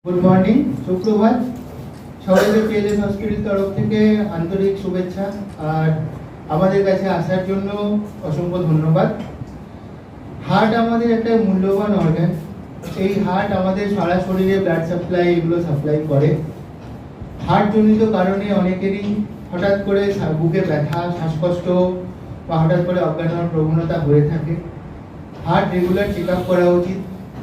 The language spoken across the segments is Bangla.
গুড মর্নিং, সুপ্রভাত। সবাইকে পিএলএস হসপিটাল তরফ থেকে আন্তরিক শুভেচ্ছা আর আমাদের কাছে আসার জন্য অসংখ্য ধন্যবাদ। হার্ট আমাদের একটা মূল্যবান অর্গান। এই হার্ট আমাদের সারা শরীরে ব্লাড সাপ্লাই এগুলো সাপ্লাই করে। হার্টজনিত কারণে অনেকেরই হঠাৎ করে বুকে ব্যথা, শ্বাসকষ্ট বা হঠাৎ করে অজ্ঞান হওয়ার প্রবণতা হয়ে থাকে। হার্ট রেগুলার চেক আপ করা উচিত,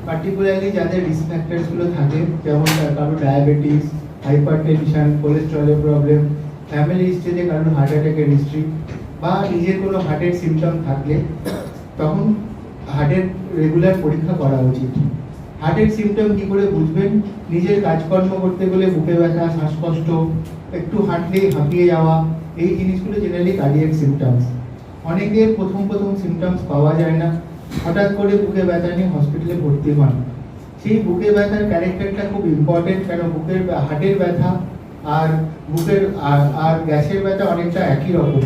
পার্টিকুলারলি যাদের রিস্ক ফ্যাক্টরসগুলো থাকে, যেমন কারো ডায়াবেটিস, হাইপার টেনশন, কোলেস্টেরলের প্রবলেম, ফ্যামিলি হিস্ট্রিতে কারোর হার্ট অ্যাটাকের হিস্ট্রি বা নিজের কোনো হার্টের সিমটম থাকলে তখন হার্টের রেগুলার পরীক্ষা করা উচিত। হার্টের সিমটম কী করে বুঝবেন? নিজের কাজকর্ম করতে গেলে বুকে ব্যথা, শ্বাসকষ্ট, একটু হাঁটলেই হাঁপিয়ে যাওয়া, এই জিনিসগুলো জেনারেলি কার্ডিয়াক সিমটমস। অনেকের প্রথম সিমটমস পাওয়া যায় না, হঠাৎ করে বুকে ব্যথা নিয়ে হসপিটালে ভর্তি হন। সেই বুকে ব্যথার ক্যারেক্টারটা খুব ইম্পর্টেন্ট, কেন বুকের হার্টের ব্যথা আর বুকের আর গ্যাসের ব্যথা অনেকটা একই রকম।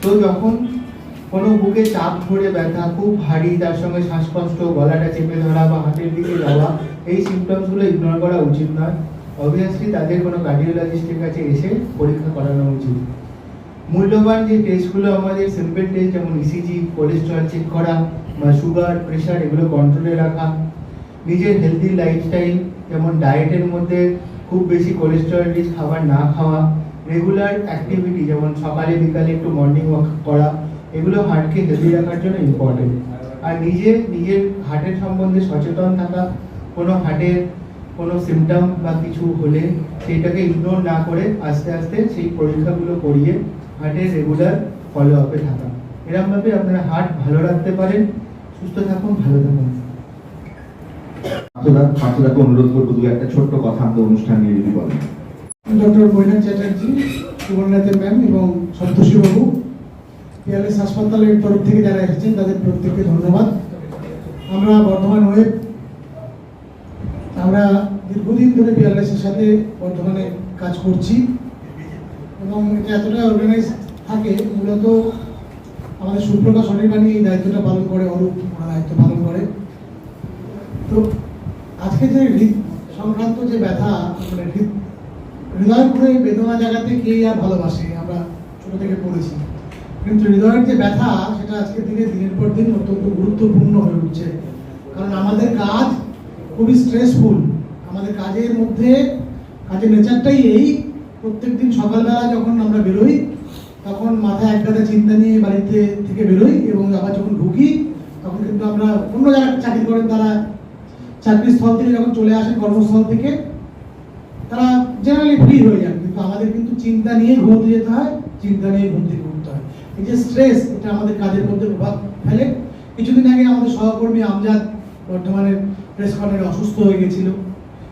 তো যখন কোনো বুকে চাপ ধরে ব্যথা খুব ভারী, তার সঙ্গে শ্বাসকষ্ট, গলাটা চেপে ধরা বা হাতের দিকে যাওয়া, এই সিমটমসগুলো ইগনোর করা উচিত নয়। অবভিয়াসলি তাদের কোনো কার্ডিওলজিস্টের কাছে এসে পরীক্ষা করানো উচিত। মূল্যবান যে টেস্টগুলো আমাদের সিম্পল টেস্ট, যেমন ইসিজি, কোলেস্টেরল চেক করা বা সুগার, প্রেশার, এগুলো কন্ট্রোলে রাখা। নিজের হেলদি লাইফস্টাইল, যেমন ডায়েটের মধ্যে খুব বেশি কোলেস্টেরল রিচ খাবার না খাওয়া, রেগুলার অ্যাক্টিভিটি যেমন সকালে বিকালে একটু মর্নিং ওয়াক করা, এগুলো হার্টকে হেলদি রাখার জন্য ইম্পর্টেন্ট। আর নিজের হার্টের সম্বন্ধে সচেতন থাকা, কোনো হার্টের কোনো সিমটম বা কিছু হলে সেইটাকে ইগনোর না করে আস্তে আস্তে সেই পরীক্ষাগুলো করিয়ে হার্টের রেগুলার ফলো আপে থাকা। এরকমভাবে আপনারা হার্ট ভালো রাখতে পারেন। সুস্থ থাকুন, ভালো থাকুন। আপনাকে অনুরোধ করবো দু একটা ছোট্ট কথা আমাদের অনুষ্ঠান নিয়ে যদি বলেন। ডক্টর বৈনাথ চ্যাটার্জি, সুবর্ণাথের ম্যাম এবং সন্তোষী বাবু, পিএলএস হাসপাতালের তরফ থেকে যারা এসেছেন তাদের প্রত্যেককে ধন্যবাদ। আমরা বর্ধমান ওয়েব, আমরা দীর্ঘদিন ধরে পিএলএস এর সাথে বর্ধমানে কাজ করছি এবং এটা এতটা অর্গানাইজ থাকে। মূলত আমাদের সুপ্রকাশ অনির্বাণী এই দায়িত্বটা পালন করে, অরূপ দায়িত্ব পালন করে। তো আজকে যে হৃদ সংক্রান্ত যে ব্যথা, মানে হৃদয় পুরো বেদনা জায়গাতে কে আর ভালোবাসে, আমরা ছোট থেকে পড়েছি, কিন্তু হৃদয়ের যে ব্যথা সেটা আজকে দিনের পর দিন অত্যন্ত গুরুত্বপূর্ণ হয়ে উঠছে। কারণ আমাদের কাজ খুবই স্ট্রেসফুল। আমাদের কাজের মধ্যে কাজের নেচারটাই এই, প্রত্যেক দিন সকালবেলা যখন আমরা বেরোই তখন মাথায় এক গাদা চিন্তা নিয়ে বাড়িতে থেকে বেরোই এবং আবার যখন ঢুকি তখন কিন্তু আমরা অন্য জায়গায় চাকরি করেন, তারা চাকরির স্থল থেকে যখন চলে আসেন কর্মস্থল থেকে তারা জেনারেলি ফ্রি হয়ে যান, কিন্তু আমাদের কিন্তু চিন্তা নিয়ে ঘুমোতে যেতে হয়, চিন্তা নিয়ে ঘুম থেকে উঠতে হয়। এই যে স্ট্রেস, এটা আমাদের কাজের মধ্যে প্রভাব ফেলে। কিছুদিন আগে আমাদের সহকর্মী আমজাদ বর্ধমানের প্রেস কর্নারে অসুস্থ হয়ে গেছিল।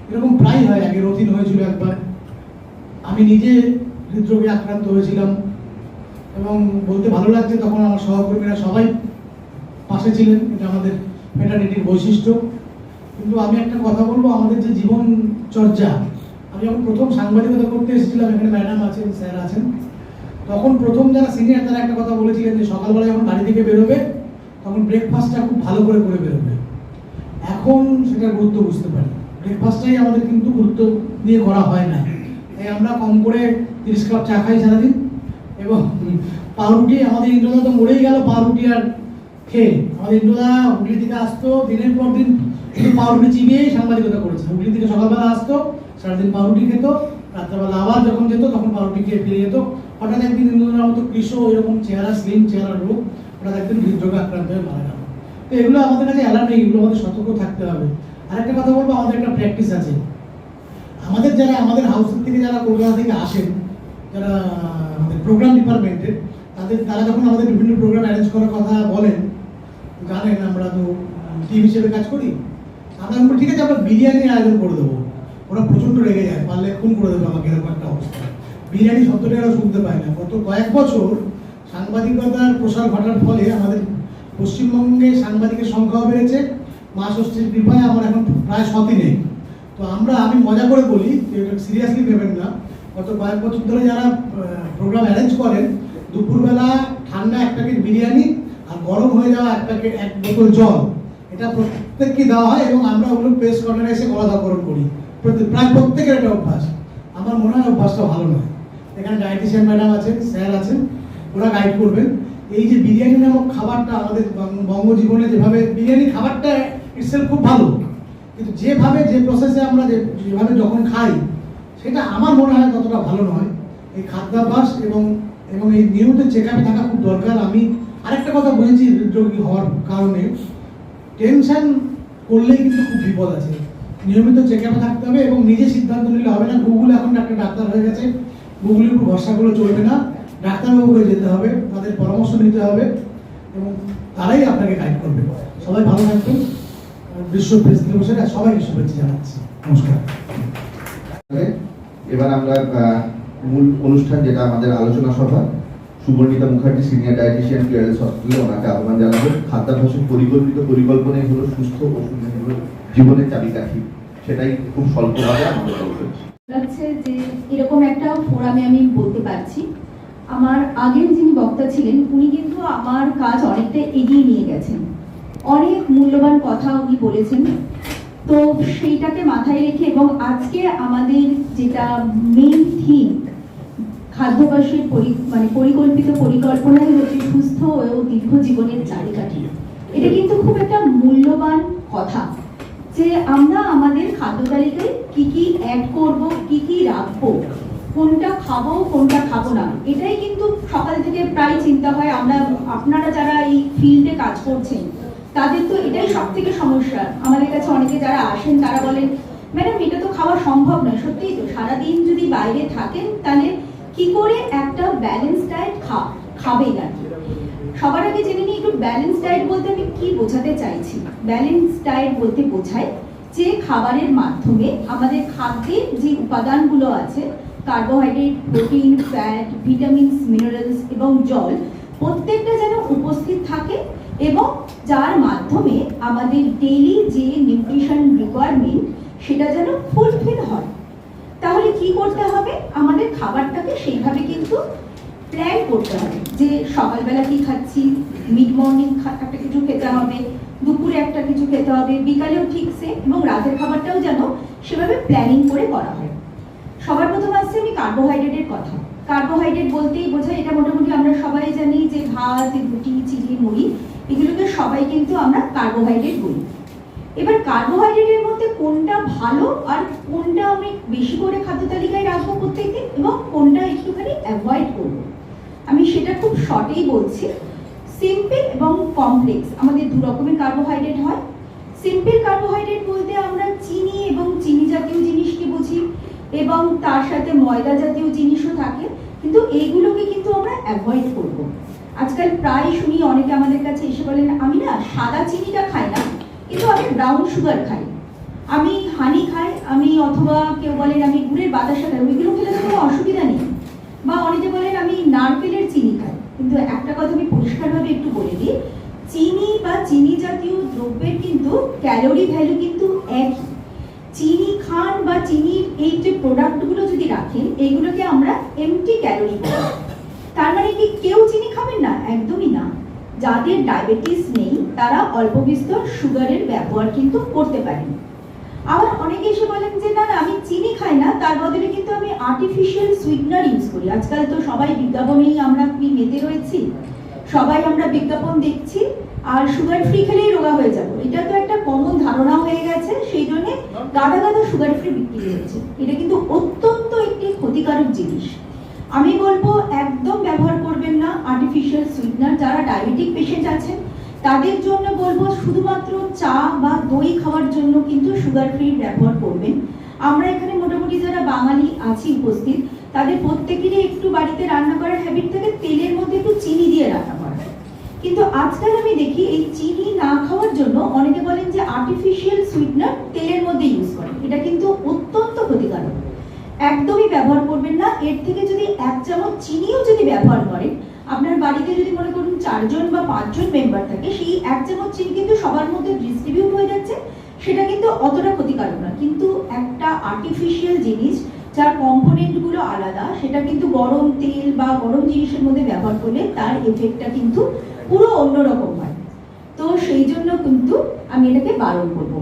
এরকম প্রায় হয়, আগে রতিন হয়েছিল একবার, আমি নিজে হৃদরোগে আক্রান্ত হয়েছিলাম এবং বলতে ভালো লাগছে তখন আমার সহকর্মীরা সবাই পাশে ছিলেন। এটা আমাদের ফ্যাটার্নিটির বৈশিষ্ট্য। কিন্তু আমি একটা কথা বলবো, আমাদের যে জীবন চর্চা, আমি যখন প্রথম সাংবাদিকতা করতে এসেছিলাম, এখানে ম্যাডাম আছেন, স্যার আছেন, তখন প্রথম যারা সিনিয়র তারা একটা কথা বলেছিলেন যে সকালবেলা যখন বাড়ি থেকে বেরোবে তখন ব্রেকফাস্টটা খুব ভালো করে বেরোবে। এখন সেটার গুরুত্ব বুঝতে পারি। ব্রেকফাস্টটাই আমাদের কিন্তু গুরুত্ব দিয়ে করা হয় না। তাই আমরা কম করে 30 কাপ চা খাই সারাদিন এবং পাউরুটি, আমাদের ইন্দ্রদা তো মরেই গেল পাউরুটি আর খেয়ে। আমাদের ইন্দ্রদা হুগলি থেকে আসতো, দিনের পর দিন শুধু পাউরুটি চিবিয়েই সাংবাদিকতা করেছে। হুগলি থেকে সকালবেলা আসতো, সারাদিন পাউরুটি খেত, রাত্রেবেলা আবার যখন যেত তখন পাউরুটি খেয়ে ফিরে যেত। হঠাৎ একদিন ইন্দ্রদার মতো কৃষ্ণ, এরকম চেহারা, স্লিম চেহারা রূপ, হঠাৎ একদিন হৃদরোগে আক্রান্ত হয়ে মারা গেল। তো এগুলো আমাদের কাছে অ্যালার্ম নেই, এগুলো আমাদের সতর্ক থাকতে হবে। আরেকটা কথা বলবো, আমাদের একটা প্র্যাকটিস আছে। আমাদের হাউসের থেকে যারা কলকাতা থেকে আসেন, যারা আমাদের প্রোগ্রাম ডিপার্টমেন্টের, তারা যখন আমাদের বিভিন্ন প্রোগ্রাম অ্যারেঞ্জ করার কথা বলেন, জানেন আমরা তো টিম হিসেবে কাজ করি, আমরা ঠিক আছে আমরা বিরিয়ানির আয়োজন করে দেবো। ওরা প্রচণ্ড রেগে যায়, পারলে খুন করে দেবে আমাকে, এরকম একটা অবস্থা। বিরিয়ানি শব্দটা ওরা শুনতে পায় না। গত কয়েক বছর সাংবাদিকতার প্রসার ঘটার ফলে আমাদের পশ্চিমবঙ্গে সাংবাদিকের সংখ্যাও বেড়েছে। মা ষষ্ঠীর কৃপায় আমার এখন প্রায় 100 নেই। তো আমি মজা করে বলি, সিরিয়াসলি ভেবেন না, গত কয়েক বছর ধরে যারা প্রোগ্রাম অ্যারেঞ্জ করেন, দুপুরবেলা ঠান্ডা 1 প্যাকেট বিরিয়ানি আর গরম হয়ে যাওয়া 1 বোতল জল, এটা প্রত্যেককে দেওয়া হয় এবং আমরা ওগুলো প্রেস কর্নারে এসে গলাধকরণ করি। প্রায় প্রত্যেকের একটা অভ্যাস। আমার মনে হয় অভ্যাসটা ভালো নয়। এখানে ডায়েটিশিয়ান ম্যাডাম আছেন, স্যার আছেন, ওরা গাইড করবেন। এই যে বিরিয়ানি নামক খাবারটা আমাদের বঙ্গজীবনে যেভাবে বিরিয়ানি খাবারটা ইটসেলফ খুব ভালো, কিন্তু যেভাবে যে প্রসেসে আমরা যেভাবে যখন খাই সেটা আমার মনে হয় ততটা ভালো নয়। এই খাদ্যাভ্যাস এবং এই নিয়মিত চেক আপে থাকা খুব দরকার। আমি আরেকটা কথা বুঝেছি হৃদরোগী হওয়ার কারণে, টেনশন করলেই কিন্তু খুব বিপদ আছে। নিয়মিত চেক আপে থাকতে হবে এবং নিজে সিদ্ধান্ত নিলে হবে না। গুগল এখন একটা ডাক্তার হয়ে গেছে, গুগলের উপর ভরসাগুলো চলবে না, ডাক্তারবাবুকে যেতে হবে, তাদের পরামর্শ নিতে হবে এবং তারাই আপনাকে গাইড করবে। সবাই ভালো থাকবেন। বিশ্ব প্রেস দিবসের সবাইকে শুভেচ্ছা জানাচ্ছি। নমস্কার। এবার আমরা মূল অনুষ্ঠান, যেটা আমাদের আলোচনা সভা, সুবর্ণিতা মুখার্জি সিনিয়র ডায়েটিশিয়ান পিআরএস হসপিটালে, ওনাকে আহ্বান জানাবো। খাদ্যাভ্যাসের পরিকল্পনাই হলো সুস্থ ও সুন্দর জীবনের চাবিকাঠি, সেটাই খুব স্বল্পভাবে আমাদের লাগছে যে এরকম একটা ফোরামে আমি বলতে পারছি। আমার আগের যিনি বক্তা ছিলেন উনি কিন্তু আমার কাজ অনেকটা এগিয়ে নিয়ে গেছেন, অনেক মূল্যবান কথা উনি বলেছেন। তো সেইটাকে মাথায় রেখে এবং আজকে আমাদের যেটা মেইন থিম খাদ্যাভ্যাসের পরিকল্পিত পরিকল্পনাই হচ্ছে সুস্থ ও দীর্ঘ জীবনের চাবিকাঠি। এটা কিন্তু খুব একটা মূল্যবান কথা যে আমরা আমাদের খাদ্য তালিকায় কি কি অ্যাড করব, কি কি রাখবো, কোনটা খাবো কোনটা খাবো না, এটাই কিন্তু সকাল থেকে প্রায় চিন্তা হয়। আপনারা যারা এই ফিল্ডে কাজ করছেন তাদের তো এটাই সব থেকে সমস্যা। আমাদের কাছে অনেকে যারা আসেন তারা বলেন, ম্যাডাম এটা তো খাওয়া সম্ভব নয়। সত্যিই তো, সারাদিন যদি বাইরে থাকেন তাহলে কি করে একটা ব্যালেন্স ডায়েট খাবেন আর কি। সবার আগে জেনে নিই একটু ব্যালেন্স ডায়েট বলতে আমি কি বোঝাতে চাইছি। ব্যালেন্স ডায়েট বলতে বোঝায় যে খাবারের মাধ্যমে আমাদের খাদ্যের যে উপাদানগুলো আছে, carbohydrate, protein, fat, vitamins, minerals এবং জল, প্রত্যেকটা যেন উপস্থিত থাকে এবং যার মাধ্যমে আমাদের ডেইলি যে নিউট্রিশন রিকোয়ারমেন্ট সেটা যেন ফুলফিল হয়। তাহলে কি করতে হবে, আমাদের খাবারটাকে সেইভাবে কিন্তু প্ল্যান করতে হবে যে সকালবেলা কি খাচ্ছি, মিড মর্নিং একটা কিছু খেতে হবে, দুপুরে একটা কিছু খেতে হবে, বিকালেও ঠিক সেম, এবং রাতের খাবারটাও যেন সেভাবে প্ল্যানিং করে করা হয়। সবার প্রথম আসছে আমি কার্বোহাইড্রেটের কথা। কার্বোহাইড্রেট বলতেই বোঝায়, এটা মোটামুটি আমরা সবাই জানি যে ভাত, রুটি, চিনি, মুড়ি, এগুলোকে সবাই কিন্তু আমরা কার্বোহাইড্রেট বলি। এবার কার্বোহাইড্রেটের মধ্যে কোনটা ভালো আর কোনটা আমি বেশি করে খাদ্য তালিকায় রাখবো প্রত্যেকদিন এবং কোনটা একটুখানি অ্যাভয়েড করবো, আমি সেটা খুব শর্টেই বলছি। সিম্পল এবং কমপ্লেক্স আমাদের দু রকমের কার্বোহাইড্রেট হয়। সিম্পল কার্বোহাইড্রেট বলতে আমরা চিনি এবং চিনি জাতীয় জিনিসকে বুঝি এবং তার সাথে ময়দা জাতীয় জিনিসও থাকে, কিন্তু এইগুলোকে কিন্তু আমরা অ্যাভয়েড করব। আজকাল প্রায় শুনি অনেকে আমাদের কাছে এসে বলেন, আমি না সাদা চিনিটা খাই না, কিন্তু আমি ব্রাউন সুগার খাই, আমি হানি খাই, আমি অথবা কেউ বলেন আমি গুড়ের বাতাসা খাই, ওইগুলো খেলে তো কোনো অসুবিধা নেই। বা অনেকে বলেন আমি নারকেলের চিনি খাই। কিন্তু একটা কথা আমি পরিষ্কারভাবে একটু বলে দিই, চিনি বা চিনি জাতীয় দ্রব্যের কিন্তু ক্যালোরি ভ্যালু কিন্তু একই। চিনি খান বা চিনির এই যে প্রোডাক্টগুলো যদি রাখেন, এইগুলোকে আমরা এমটি ক্যালোরি বলি। তার মানে কি কেউ চিনি খাবেন না? একদমই না। যাদের ডায়াবেটিস নেই তারা অল্প বিস্তর সুগারের ব্যবহার কিন্তু করতে পারেন। আবার অনেকে এসে বলেন যে না আমি চিনি খাই না, তার বদলে কিন্তু আমি আর্টিফিশিয়াল সুইটনার ইউজ করি। আজকাল তো সবাই বিজ্ঞাপনেই আমরা কি মেতে রয়েছি, সবাই আমরা বিজ্ঞাপন দেখছি আর সুগার ফ্রি খেলেই রোগা হয়ে যাবো, এটা তো একটা কমন ধারণা হয়ে গেছে। সেই জন্য গাদা গাদা সুগার ফ্রি বিক্রি হচ্ছে। এটা কিন্তু অত্যন্ত একটি ক্ষতিকারক জিনিস। আমি বলবো একদম ব্যবহার করবেন না আর্টিফিশিয়াল সুইটনার। যারা ডায়াবেটিক পেশেন্ট আছেন তাদের জন্য বলবো শুধুমাত্র চা বা দই খাওয়ার জন্য কিন্তু সুগার ফ্রি ব্যবহার করবেন। আমরা এখানে মোটামুটি যারা বাঙালি আছি উপস্থিত, তাদের প্রত্যেকেরই একটু বাড়িতে রান্না করার হ্যাবিট থেকে তেলের মধ্যে একটু চিনি দিয়ে রান্না করা। কিন্তু আজকাল আমি দেখি এই চিনি না খাওয়ার জন্য অনেকে বলেন যে আর্টিফিশিয়াল সুইটনার তেলের মধ্যে ইউজ করেন। এটা কিন্তু অত্যন্ত ক্ষতিকারক, একদমই ব্যবহার করবেন না। এর থেকে যদি 1 চামচ চিনিও যদি ব্যবহার করেন, আপনার বাড়িতে যদি মনে করুন 4 জন বা 5 জন মেম্বার থাকে, সেই 1 চামচ চিনি কিন্তু সবার মধ্যে ডিস্ট্রিবিউট হয়ে যাচ্ছে, সেটা কিন্তু অতটা ক্ষতিকারক না। কিন্তু একটা আর্টিফিশিয়াল জিনিস যার কম্পোনেন্টগুলো আলাদা, সেটা কিন্তু গরম তেল বা গরম জিনিসের মধ্যে ব্যবহার করলে তার এফেক্টটা কিন্তু পুরো অন্যরকম হয়। তো সেই জন্য কিন্তু আমি এটাকে বারণ করব।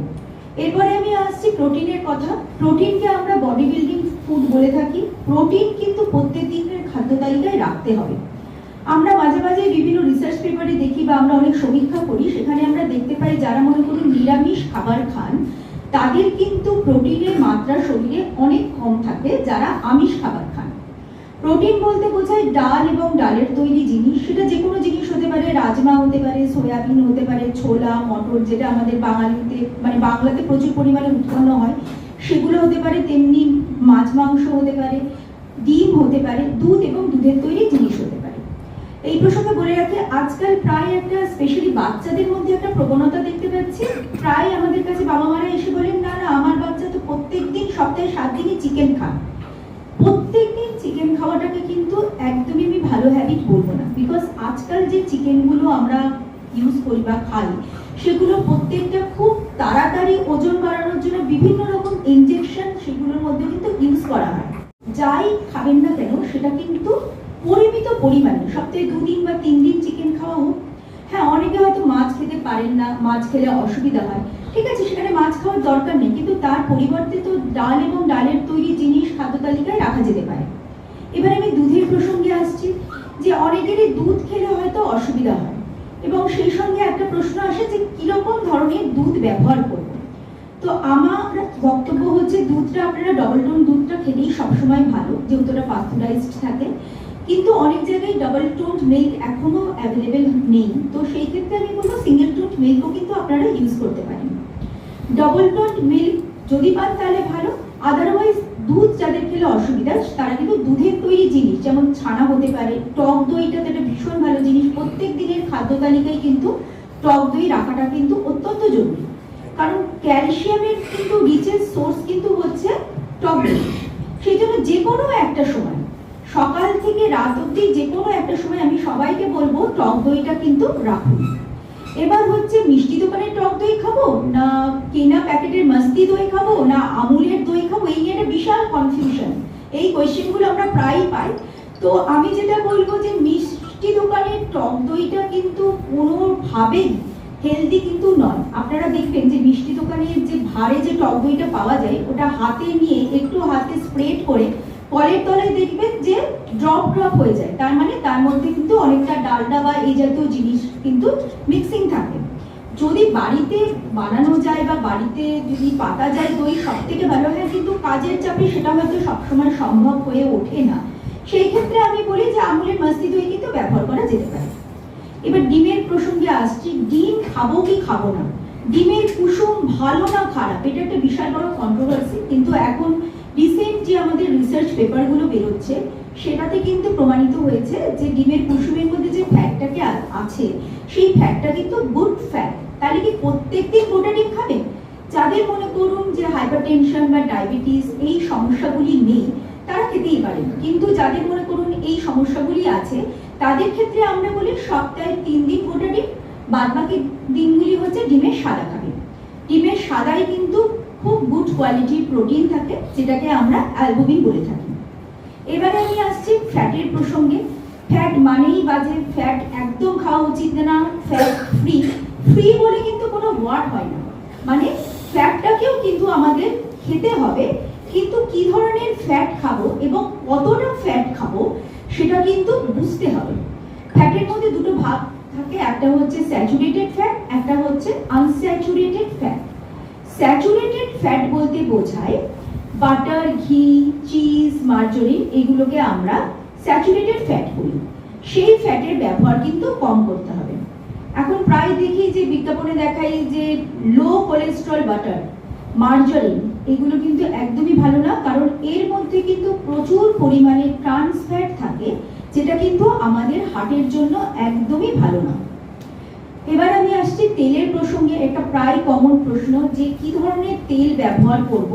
এরপরে আমি আসছি প্রোটিনের কথা। প্রোটিনকে আমরা বডি বিল্ডিং ফুড বলে থাকি। প্রোটিন কিন্তু প্রত্যেক দিনের খাদ্য তালিকায় রাখতে হবে। আমরা মাঝে মাঝে বিভিন্ন রিসার্চ পেপারে দেখি বা আমরা অনেক সমীক্ষা করি, সেখানে আমরা দেখতে পাই যারা মনে করুন নিরামিষ খাবার খান তাদের কিন্তু প্রোটিনের মাত্রা শরীরে অনেক কম থাকে যারা আমিষ খাবার খান। প্রোটিন বলতে বোঝায় ডাল এবং ডালের তৈরি জিনিস, সেটা যে কোনো জিনিস হতে পারে, রাজমা হতে পারে, সয়াবিন হতে পারে, ছোলা, মটর, যেটা আমাদের বাঙালিতে মানে বাংলাতে প্রচুর পরিমাণে উৎপন্ন হয় সেগুলো হতে পারে, তেমনি মাছ মাংস হতে পারে, ডিম হতে পারে, দুধ এবং দুধের তৈরি জিনিস হতে পারে। এই প্রসঙ্গে বলে রাখি, আজকাল প্রায় একটা স্পেশালি বাচ্চাদের মধ্যে একটা প্রবণতা দেখতে পাচ্ছি। প্রায় আমাদের কাছে বাবা মারা এসে বলেন, না না আমার বাচ্চা তো প্রত্যেকদিন সপ্তাহে 7 দিনই চিকেন খান। প্রত্যেকদিন চিকেন খাওয়াটাকে কিন্তু একদমই আমি ভালো হ্যাবিট বলবো না, বিকজ আজকাল যে চিকেনগুলো আমরা ইউজ করি বা খাই সেগুলো প্রত্যেকটা খুব তাড়াতাড়ি ওজন বাড়ানোর জন্য বিভিন্ন রকম ইনজেকশন সেগুলোর মধ্যে কিন্তু ইউজ করা হয়। যাই খাবেন না কেন সেটা কিন্তু পরিমিত পরিমাণে, সপ্তাহে 2 দিন বা 3 দিন চিকেন খাওয়া হোক। হ্যাঁ, অনেকে হয়তো মাছ খেতে পারেন না, মাছ খেলে অসুবিধা হয়, ঠিক আছে, সেখানে মাছ খাওয়ার দরকার নেই, কিন্তু তার পরিবর্তে তো ডাল এবং ডালের তৈরি জিনিস খাদ্য তালিকায় রাখা যেতে পারে। এবার আমি দুধের প্রসঙ্গে আসছি, যে অনেকেরই দুধ খেলে হয়তো অসুবিধা হয় এবং সেই সঙ্গে একটা প্রশ্ন আসে যে কিরকম ধরনের দুধ ব্যবহার করব। তো আমার বক্তব্য হচ্ছে দুধটা আপনারা ডবল টোন দুধটা খেলেই সবসময় ভালো, যেহেতু ওটা পাস্তুরাইজড থাকে, কিন্তু অনেক জায়গায় ডাবল টোন মিল্ক এখনো অ্যাভেলেবেল নেই, তো সেই ক্ষেত্রে আমি বলবো সিঙ্গেল টোন মিল্কও কিন্তু আপনারা ইউজ করতে পারেন। ডাবল টোন মিল্ক যদি পান তাহলে ভালো, আদারওয়াইজ দুধ যাদের খেলে অসুবিধা তারা কিন্তু দুধের তৈরি জিনিস যেমন ছানা হতে পারে, টক দইটা তো একটা ভীষণ ভালো জিনিস, প্রত্যেক দিনের খাদ্য তালিকায় কিন্তু টক দই রাখাটা কিন্তু অত্যন্ত জরুরি, কারণ ক্যালসিয়ামের কিন্তু রিচেস্ট সোর্স কিন্তু হচ্ছে টক দই। সেই জন্য যে কোনো একটা সময় সকাল থেকে রাত অবধি যে কোনো একটা সময় আমি সবাইকে বলবো টক দইটা কিন্তু রাখুন। এবার হচ্ছে মিষ্টি দোকানের টক দই খাবো না কেনা প্যাকেটের মাস্তি দই খাবো না আমুলের দই খাবো, এই নিয়ে একটা বিশাল কনফিউশন, এই কোয়েশ্চেনগুলো আমরা প্রায়ই পাই। তো আমি যেটা বলবো যে মিষ্টি দোকানের টক দইটা কিন্তু কোনোভাবেই হেলদি কিন্তু নয়। আপনারা দেখবেন যে মিষ্টি দোকানের যে ভারে যে টক দইটা পাওয়া যায় ওটা হাতে নিয়ে একটু হাতে স্প্রেড করে কলের তলায় দেখবেন যে ড্রপ ড্রপ হয়ে যায়, তার মানে তার মধ্যে কিন্তু অনেকটা ডালডা বা এই জাতীয় জিনিস কিন্তু মিক্সিং থাকে। যদি বাড়িতে বানানো যায় বা বাড়িতে যদি পাতা যায় দই সব থেকে ভালো হয়, কিন্তু কাজের চাপে সেটা হয়তো সবসময় সম্ভব হয়ে ওঠে না, সেই ক্ষেত্রে আমি বলি যে আমুলের মাস্তি দই কিন্তু ব্যবহার করা যেতে পারে। এবার ডিমের প্রসঙ্গে আসছি, ডিম খাবো কি খাবো না, ডিমের কুসুম ভালো না খারাপ এটা একটা বিশাল বড় কন্ট্রোভার্সি, কিন্তু এখন রিসেন্ট যে আমাদের রিসার্চ পেপারগুলো বেরোচ্ছে সেটাতে কিন্তু প্রমাণিত হয়েছে যে ডিমের কুসুমের মধ্যে যে ফ্যাটটাকে আছে সেই ফ্যাটটা কিন্তু গুড ফ্যাট। তাহলে কি প্রত্যেকদিন গোটা ডিম খাবেন? যাদের মনে করুন যে হাইপারটেনশন বা ডায়াবেটিস এই সমস্যাগুলি নেই তারা খেতেই পারেন, কিন্তু যাদের মনে করুন এই সমস্যাগুলি আছে তাদের ক্ষেত্রে আমরা বলি সপ্তাহে 3 দিন গোটা ডিম, বাদ বাকি দিনগুলি হচ্ছে ডিমের সাদা খাবেন। ডিমের সাদায় কিন্তু খুব গুড কোয়ালিটির প্রোটিন থাকে যেটাকে আমরা অ্যালবুমিন বলে থাকি। এবারে আমি আসছি ফ্যাটের প্রসঙ্গে। ফ্যাট মানেই বাজে, ফ্যাট একদম খাওয়া উচিত না, ফ্যাট ফ্রি। ফ্রি বলে কিন্তু কোনো ওয়ার্ড হয় না, মানে ফ্যাটটাকেও কিন্তু আমাদের খেতে হবে, কিন্তু কি ধরনের ফ্যাট খাবো এবং কতটা ফ্যাট খাবো সেটা কিন্তু বুঝতে হবে। ফ্যাটের মধ্যে দুটো ভাগ থাকে, একটা হচ্ছে স্যাচুরেটেড ফ্যাট, একটা হচ্ছে আনস্যাচুরেটেড ফ্যাট। স্যাচুরেটেড ফ্যাট বলতে বোঝায় বাটার, ঘি, চিজ, মার্জরিন, এগুলোকে আমরা স্যাচুরেটেড ফ্যাট বলি। সেই ফ্যাটের ব্যবহার কিন্তু কম করতে হবে। এখন প্রায় দেখি যে বিজ্ঞাপনে দেখাই যে লো কোলেস্ট্রল বাটার, মার্জরিন, এগুলো কিন্তু একদমই ভালো না, কারণ এর মধ্যে কিন্তু প্রচুর পরিমাণে ট্রান্স ফ্যাট থাকে যেটা কিন্তু আমাদের হার্টের জন্য একদমই ভালো না। এবার আমি আসছি তেলের প্রসঙ্গে। একটা প্রায় কমন প্রশ্ন যে কি ধরনের তেল ব্যবহার করব,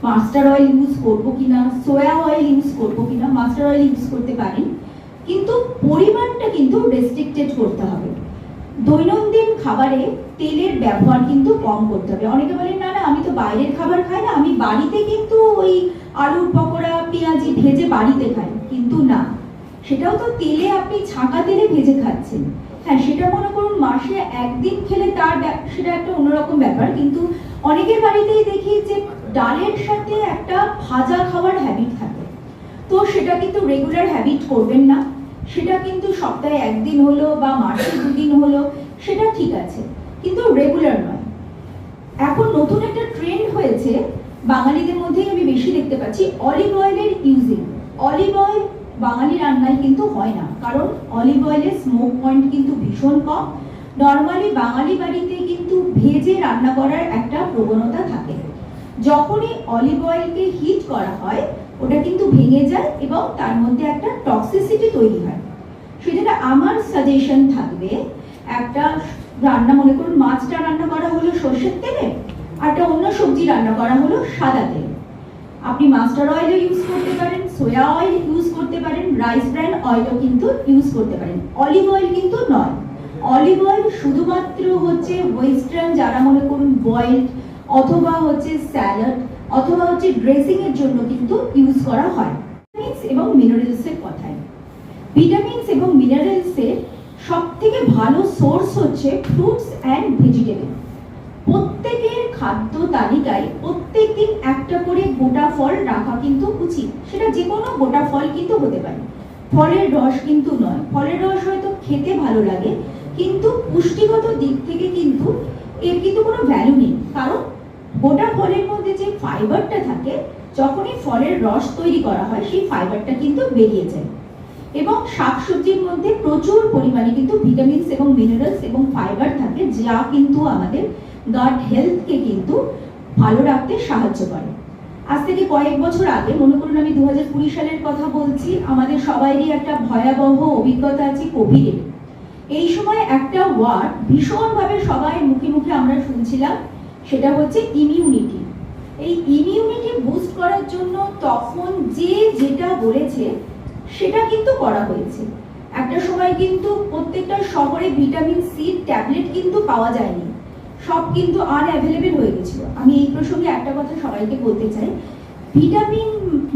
মাস্টার অয়েল ইউজ করব কিনা, সোয়া অয়েল ইউজ করব কিনা। মাস্টার অয়েল ইউজ করতে পারেন, কিন্তু পরিমাণটা কিন্তু রেস্ট্রিক্টেড করতে হবে। দৈনন্দিন খাবারে তেলের ব্যবহার কিন্তু কম করতে হবে। অনেকে বলেন না না আমি তো বাইরের খাবার খাই না, আমি বাড়িতে কিন্তু ওই আলুর পকোড়া, পেঁয়াজি ভেজে বাড়িতে খাই, কিন্তু না, সেটাও তো তেলে আপনি ছাঁকা তেলে ভেজে খাচ্ছেন। হ্যাঁ, সেটা মনে করুন মাসে একদিন খেলে তার সেটা একটা অন্যরকম ব্যাপার, কিন্তু অনেকের বাড়িতেই দেখি যে ডালের সাথে একটা ভাজা খাওয়ার হ্যাবিট থাকে, তো সেটা কিন্তু রেগুলার হ্যাবিট করবেন না। সেটা কিন্তু সপ্তাহে একদিন হলো বা মাসে 2 দিন হলো, সেটা ঠিক আছে, কিন্তু রেগুলার নয়। এখন নতুন একটা ট্রেন্ড হয়েছে বাঙালিদের মধ্যেই আমি বেশি দেখতে পাচ্ছি, অলিভ অয়েলের ইউজিং। অলিভ অয়েল বাঙালি রান্নায় কিন্তু হয় না, কারণ অলিভ অয়েলের স্মোক পয়েন্ট কিন্তু ভীষণ কম। নর্মালি বাঙালি বাড়িতে কিন্তু ভেজে রান্না করার একটা প্রবণতা থাকে। যখনই অলিভ অয়েলকে হিট করা হয় ওটা কিন্তু ভেঙে যায় এবং তার মধ্যে একটা টক্সিসিটি তৈরি হয়। সেজন্য আমার সাজেশন থাকবে, একটা রান্না, মনে করুন মাছটা রান্না করা হলো সর্ষের তেলে, আর একটা অন্য সবজি রান্না করা হলো সাদা তেলে। আপনি মাস্টার্ড অয়েলও ইউজ করতে পারেন, সোয়া অয়েল ইউজ করতে পারেন, রাইস ব্র্যান্ড অয়েলও কিন্তু ইউজ করতে পারেন, অলিভ অয়েল কিন্তু নয়। অলিভ অয়েল শুধুমাত্র হচ্ছে ওয়েস্টার্ন, যারা মনে করুন বয়েলড অথবা হচ্ছে স্যালাড অথবা হচ্ছে ড্রেসিং এর জন্য কিন্তু ইউজ করা হয়। ভিটামিনস এবং মিনারেলস এর কথায়, ভিটামিনস এবং মিনারেলস এর সবথেকে ভালো সোর্স হচ্ছে ফ্রুটস অ্যান্ড ভেজিটেবল। প্রত্যেকের খাদ্য তালিকায় প্রত্যেকদিন একটা করে গোটা ফল রাখা কিন্তু উচিত। সেটা যে কোনো গোটা ফল কিন্তু হতে পারে, ফলের রস কিন্তু নয়। ফলের রস হয়তো খেতে ভালো লাগে, কিন্তু পুষ্টিগত দিক থেকে কিন্তু এর কিন্তু কোনো ভ্যালু নেই, কারণ গোটা ফলের মধ্যে যে ফাইবারটা থাকে, যখনই ফলের রস তৈরি করা হয় সেই ফাইবারটা কিন্তু বেরিয়ে যায়। এবং শাকসবজির মধ্যে প্রচুর পরিমাণে কিন্তু ভিটামিনস এবং মিনারেলস এবং ফাইবার থাকে, যা কিন্তু আমাদের গাট হেলথকে কিন্তু ভালো রাখতে সাহায্য করে। আজ থেকে কয়েক বছর আগে, মনে করুন আমি 2020 সালের কথা বলছি, আমাদের সবারই একটা ভয়াবহ অভিজ্ঞতা আছে কোভিডের। এই সময় একটা ওয়ার্ড ভীষণভাবে সবাই মুখে মুখে আমরা শুনছিলাম, সেটা হচ্ছে ইমিউনিটি। এই ইমিউনিটি বুস্ট করার জন্য তখন যে যেটা বলেছে সেটা কিন্তু করা হয়েছে। একটা সময় কিন্তু প্রত্যেকটা শহরে ভিটামিন সি ট্যাবলেট কিন্তু পাওয়া যায়নি, সব কিন্তু আনঅ্যাভেলেবেল হয়ে গেছিল। আমি এই প্রসঙ্গে একটা কথা সবাইকে বলতে চাই, ভিটামিন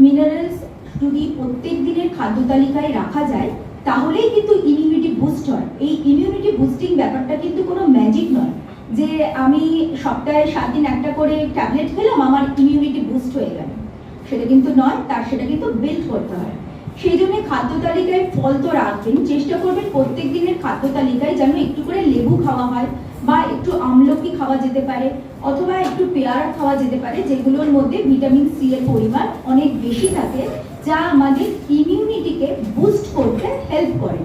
মিনারেলস যদি প্রত্যেক দিনের খাদ্য তালিকায় রাখা যায় তাহলেই কিন্তু ইমিউনিটি বুস্ট হয়। এই ইমিউনিটি বুস্টিং ব্যাপারটা কিন্তু কোনো ম্যাজিক নয় যে আমি সপ্তাহে 7 দিন একটা করে ট্যাবলেট খেলাম আমার ইমিউনিটি বুস্ট হয়ে গেল, সেটা কিন্তু নয়, সেটা কিন্তু বিল্ড করতে হয়। সেই জন্য খাদ্য তালিকায় ফল তো রাখবেন, চেষ্টা করবেন প্রত্যেক দিনের খাদ্য তালিকায় যেন একটু করে লেবু খাওয়া হয়, বা একটু আমলকি খাওয়া যেতে পারে, অথবা একটু পেয়ারা খাওয়া যেতে পারে, যেগুলোর মধ্যে ভিটামিন সি এর পরিমাণ অনেক বেশি থাকে, যা আমাদের ইমিউনিটিকে বুস্ট করতে হেল্প করে।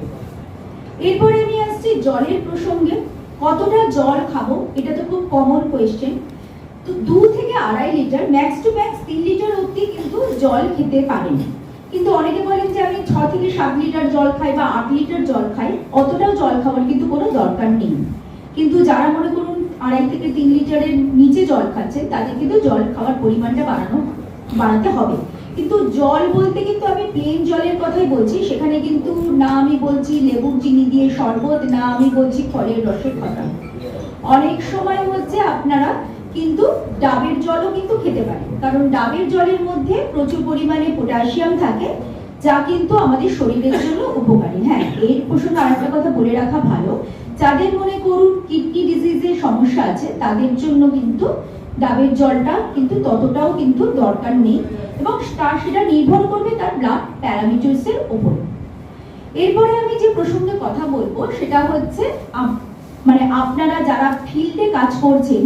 এরপরে আমি আসছি জলের প্রসঙ্গে। কতটা জল খাবো, এটা তো খুব কমন কোয়েশ্চেন। তো 2 থেকে 2.5 litre, max to max 3 litre অবধি কিন্তু জল খেতে পারেন। কিন্তু অনেকে বলেন যে আমি 6 থেকে 7 লিটার জল খাই বা 8 লিটার জল খাই, অতটাও জল খাওয়ার কিন্তু কোনো দরকার নেই। কিন্তু যারা মনে করুন 2.5 থেকে 3 লিটারের নিচে জল খাচ্ছেন, তাদের কিন্তু জল খাওয়ার পরিমাণটা বাড়াতে হবে। কিন্তু জল বলতে কিন্তু আমি প্লেন জলের কথাই বলছি, সেখানে কিন্তু না আমি বলছি লেবুর চিনি দিয়ে শরবত, না আমি বলছি ফলের রসের কথা। অনেক সময় হচ্ছে আপনারা কিন্তু ডাবের জলও কিন্তু খেতে পারেন, কারণ ডাবের জলের মধ্যে প্রচুর পরিমাণে পটাশিয়াম থাকে, যা কিন্তু আমাদের শরীরের জন্য উপকারী। হ্যাঁ, এর প্রসঙ্গে আরেকটা কথা বলে রাখা ভালো, যাদের মনে করুন কিডনি ডিজিজের সমস্যা আছে তাদের জন্য কিন্তু ডাবের জলটা কিন্তু ততটাও কিন্তু দরকার নেই, এবং সেটা নির্ভর করবে তার ব্লাড প্যারামিটারস এর উপর। এরপরে আমি যে প্রসঙ্গে কথা বলবো সেটা হচ্ছে মানে আপনারা যারা ফিল্ডে কাজ করছেন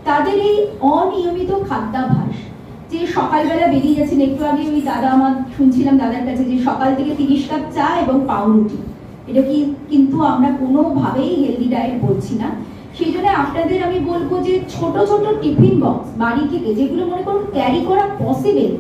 তাদের এই অনিয়মিত খাদ্যাভ্যাস, যে সকালবেলা বেরিয়ে যাচ্ছেন, একটু আগে ওই দাদা আমার শুনছিলাম দাদার কাছে যে সকাল থেকে 30 কাপ চা এবং পাউরুটি, এটা কিন্তু আমরা কোনোভাবেই হেলদি ডায়েট বলছি না। সেই জন্য আপনাদের আমি বলবো যে ছোট ছোট টিফিন বক্স বাড়ি থেকে যেগুলো মনে করুন ক্যারি করা পসিবল,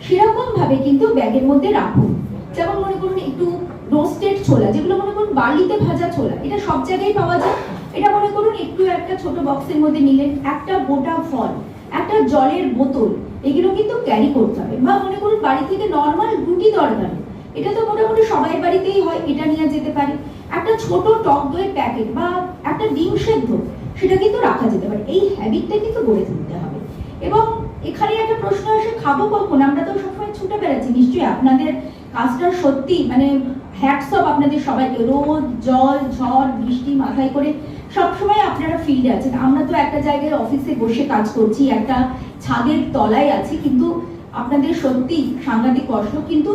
সেরকম ভাবে কিন্তু ব্যাগের মধ্যে রাখুন। যেমন মনে করুন একটু রোস্টেড ছোলা, যেগুলো মনে করুন বালিতে ভাজা ছোলা, এটা সব জায়গায় পাওয়া যায়, এটা মনে করুন একটু একটা ছোট বক্সের মধ্যে নিলেন, একটা গোটা ফল, একটা জলের বোতল, এগুলো কিন্তু ক্যারি করতে হবে। বা মনে করুন বাড়ি থেকে নর্মাল রুটি তরকারি, এটা তো মোটামুটি সবাই বাড়িতেই হয়, এটা নিয়ে যেতে পারে। একটা ছোট টক দইয়ের প্যাকেট বা একটা ডিম সেদ্ধ, সেটা কিন্তু রাখা যেতে পারে। এই হ্যাবিটটা কিন্তু গড়ে তুলতে হবে। এবং এখানে একটা প্রশ্ন আসে, খাবো কখন? আমরা তো সবসময় ছুটে বেড়াচ্ছি, নিশ্চয়ই আপনাদের কাজটা সত্যি মানে হ্যাটস অফ আপনাদের সবাইকে, রোদ জল ঝড় বৃষ্টি মাথায় করে সবসময় আপনারা ফিল্ডে আছেন, আমরা তো একটা জায়গায় অফিসে বসে কাজ করছি, একটা ছাদের তলায় আছি, কিন্তু আপনাদের সত্যি সাংঘাতিক কষ্ট। কিন্তু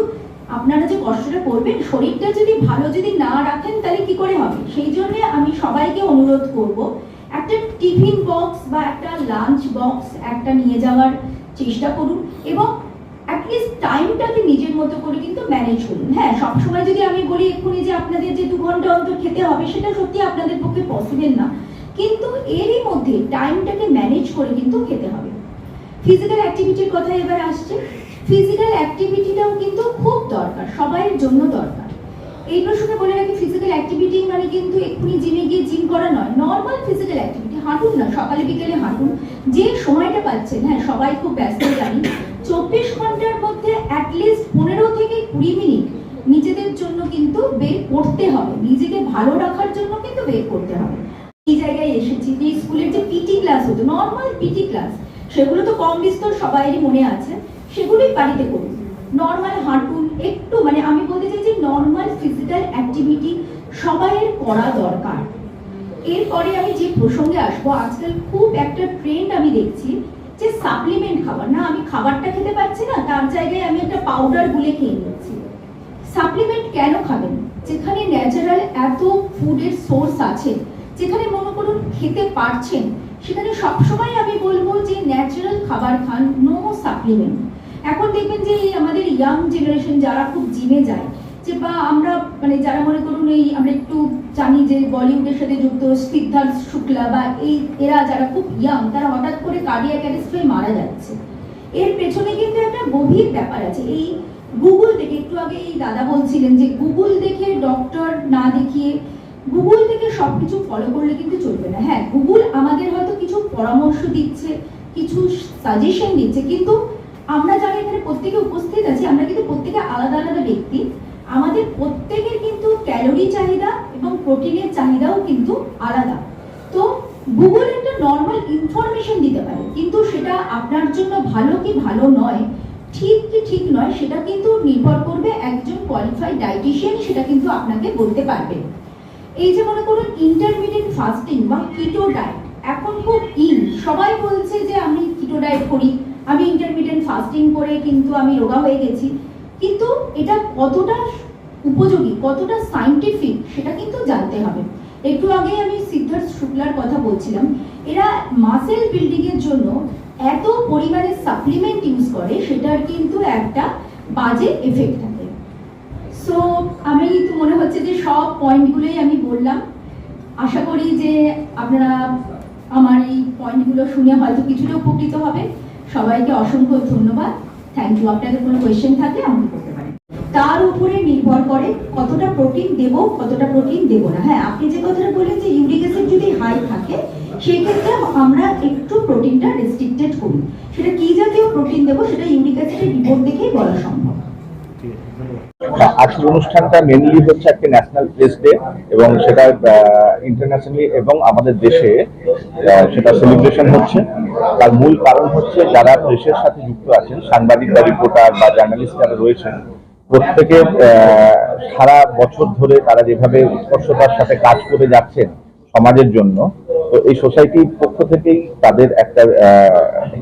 আপনারা যে কষ্টটা করবেন, শরীরটা যদি ভালো যদি না রাখেন তাহলে কি করে হবে? সেই জন্য আমি সবাইকে অনুরোধ করব, একটা টিফিন বক্স বা একটা লাঞ্চ বক্স একটা নিয়ে যাওয়ার চেষ্টা করুন, এবং অ্যাটলিস্ট টাইমটাকে নিজের মতো করে কিন্তু ম্যানেজ করুন। হ্যাঁ, সবসময় যদি আমি বলি এক্ষুনি যে আপনাদের যে 2 ঘন্টা অন্তর খেতে হবে, সেটা সত্যি আপনাদের পক্ষে পসিবল না, কিন্তু এরই মধ্যে টাইমটাকে ম্যানেজ করে কিন্তু খেতে হবে। ফিজিক্যাল অ্যাক্টিভিটির কথা এবার আসছে। ফিজিক্যাল অ্যাক্টিভিটিটাও কিন্তু খুব দরকার, সবাইয়ের জন্য দরকার। এই প্রসঙ্গে বলে রাখি, ফিজিক্যাল অ্যাক্টিভিটি মানে কিন্তু এক্ষুনি জিমে গিয়ে জিম করা নয়, নর্মাল ফিজিক্যাল অ্যাক্টিভিটি। হাঁটুন না, সকালে বিকেলে হাঁটুন, যে সময়টা পাচ্ছেন। হ্যাঁ, সবাই খুব ব্যস্ত জানি, 24 ঘন্টার মধ্যে অ্যাটলিস্ট 15 থেকে 20 মিনিট নিজেদের জন্য কিন্তু বের করতে হবে, নিজেকে ভালো রাখার জন্য কিন্তু বের করতে হবে। এই জায়গায় এসেছি যে স্কুলের যে পিটি ক্লাস হতো, নর্মাল পিটি ক্লাস, সেগুলো তো কম বিস্তর সবাইরই মনে আছে, সেগুলোই বাড়িতে করুন। নর্মাল হাঁটুন, একটু মানে আমি বলতে চাই যে নর্মাল ফিজিক্যাল অ্যাক্টিভিটি সবাইয়ের করা দরকার। এরপরে আমি যে প্রসঙ্গে আসবো, আজকাল খুব একটা ট্রেন্ড আমি দেখছি যে সাপ্লিমেন্ট খাবার। না, আমি খাবারটা খেতে পারছি না, তার জায়গায় আমি একটা পাউডার গুলে খেয়ে নিচ্ছি। সাপ্লিমেন্ট কেন খাবেন? যেখানে ন্যাচারাল এত ফুডের সোর্স আছে, যেখানে মনে করুন খেতে পারছেন, সেখানে সবসময় আমি বলবো যে ন্যাচারাল খাবার খান, নো সাপ্লিমেন্ট। এখন দেখবেন যে এই আমাদের ইয়াং জেনারেশন যারা খুব জিমে যায়, যে বা আমরা মানে যারা মনে করুন এই আমরা একটু জানি যে বলিউডের সাথে যুক্ত সিদ্ধার্থ শুক্লা বা এরা যারা খুব ইয়াং, তারা হঠাৎ করে কার্ডিয়াক অ্যারেস্ট হয়ে মারা যাচ্ছে। এর পেছনে কিন্তু একটা গভীর ব্যাপার আছে। এই গুগল থেকে, একটু আগে এই দাদা বলছিলেন যে গুগল দেখে ডক্টর না দেখিয়ে গুগল থেকে সবকিছু ফলো করলে কিন্তু চলবে না। হ্যাঁ, গুগল আমাদের হয়তো কিছু পরামর্শ দিচ্ছে, কিছু সাজেশন দিচ্ছে, কিন্তু আমরা যারা এখানে প্রত্যেকে উপস্থিত আছি, আমরা কিন্তু প্রত্যেকে আলাদা আলাদা ব্যক্তি। আমাদের প্রত্যেকের কিন্তু ক্যালোরি চাহিদা এবং প্রোটিনের চাহিদাও কিন্তু আলাদা। তো গুগল একটা নর্মাল ইনফরমেশন দিতে পারে, কিন্তু সেটা আপনার জন্য ভালো কি ভালো নয়, ঠিক কি ঠিক নয়, সেটা কিন্তু নির্ভর করবে একজন কোয়ালিফাইড ডায়েটিশিয়ান, সেটা কিন্তু আপনাকে বলতে পারবে। এই যে মনে করুন ইন্টারমিডিয়েট ফাস্টিং বা কিটো ডায়েট এখন খুব ইন, সবাই বলছে যে আমি কিটো ডায়েট করি, আমি ইন্টারমিডিয়েট ফাস্টিং করে কিন্তু আমি রোগা হয়ে গেছি, কিন্তু এটা কতটা উপযোগী, কতটা সায়েন্টিফিক, সেটা কিন্তু জানতে হবে। একটু আগে আমি সিদ্ধার্থ শুক্লার কথা বলছিলাম, এরা মাসেল বিল্ডিং এর জন্য এত পরিমাণে সাপ্লিমেন্ট ইউজ করে, সেটার কিন্তু একটা বাজে এফেক্ট থাকে। সো আমি তো মনে হচ্ছে যে সব পয়েন্টগুলোই আমি বললাম। আশা করি যে আপনারা আমার এই পয়েন্টগুলো শুনে হয়তো কিছুটা উপকৃত হবে। সবাইকে অসংখ্য ধন্যবাদ, থ্যাংক ইউ। আপনাদের কোনো কোয়েশ্চেন থাকলে আমাকে করতে পারেন। তার উপরে নির্ভর করে কতটা প্রোটিন দেব, কতটা প্রোটিন দেব না। হ্যাঁ, আপনি যে কথাটা বললেন যে ইউরিক অ্যাসিড যদি হাই থাকে, সেই ক্ষেত্রে আমরা একটু প্রোটিনটা রেস্ট্রিক্টেড করি। সেটা কি জাতীয় প্রোটিন দেব, সেটা ইউরিক অ্যাসিডের রিপোর্ট দেখেই বলা সম্ভব। আজকের অনুষ্ঠানটা মেনলি হচ্ছে একটা ন্যাশনাল প্রেস ডে, এবং সেটা ইন্টারন্যাশনালি এবং আমাদের দেশে সেটা সেলিব্রেশন হচ্ছে। তার মূল কারণ হচ্ছে যারা প্রেসের সাথে যুক্ত আছেন, সাংবাদিক বা রিপোর্টার বা জার্নালিস্ট যারা রয়েছেন, প্রত্যেকে সারা বছর ধরে তারা যেভাবে উৎকর্ষতার সাথে কাজ করে যাচ্ছেন সমাজের জন্য, তো এই সোসাইটির পক্ষ থেকেই তাদের একটা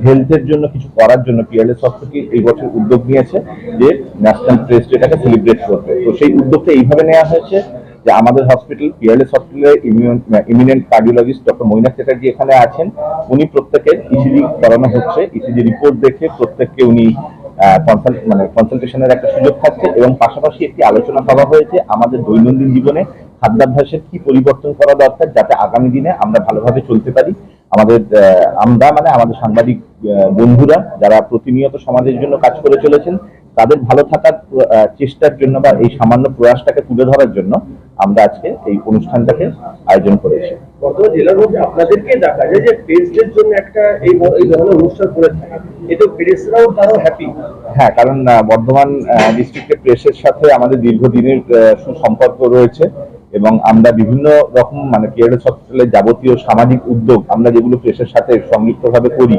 হেলথের জন্য কিছু করার জন্য পিএলএস হসপিটাল এই বছর উদ্যোগ নিয়েছে যে ন্যাশনাল প্রেস ডেটাকে সেলিব্রেট করবে। তো সেই উদ্যোগটা এইভাবে নেওয়া হয়েছে যে আমাদের হসপিটাল, পিএলএস হসপিটালের eminent cardiologist doctor Mainak Chatterjee এখানে আছেন। উনি প্রত্যেকের ইসিজি করানো হচ্ছে, ইসিজি রিপোর্ট দেখে প্রত্যেককে উনি কনসালটেশনের একটা সুযোগ থাকছে, এবং পাশাপাশি একটি আলোচনা সভা হয়েছে আমাদের দৈনন্দিন জীবনে খাদ্যাভ্যাসের কি পরিবর্তন করা দরকার, যাতে আগামী দিনে আমরা ভালোভাবে চলতে পারি। আমাদের সাংবাদিক বন্ধুরা যারা প্রতিনিয়ত সমাজের জন্য কাজ করে চলেছেন, তাদের ভালো থাকার চেষ্টার জন্য বা এই সামান্য প্রয়াসটাকে তুলে ধরার জন্য আমরা আজকে এই অনুষ্ঠানটাকে আয়োজন করেছি। বর্তমান জেলার মধ্যে আপনাদেরকে দেখা যায় যে প্রেসের জন্য একটা এই ধরনের অনুষ্ঠান করে থাকে, এতে প্রেসরাও তারাও হ্যাপি। হ্যাঁ, কারণ বর্ধমান ডিস্ট্রিক্টের প্রেসের সাথে আমাদের দীর্ঘদিনের সুসম্পর্ক রয়েছে, এবং আমরা বিভিন্ন রকম পিএলএস হসপিটালের যাবতীয় সামাজিক উদ্যোগ আমরা যেগুলো প্রেসের সাথে সংযুক্তভাবে করি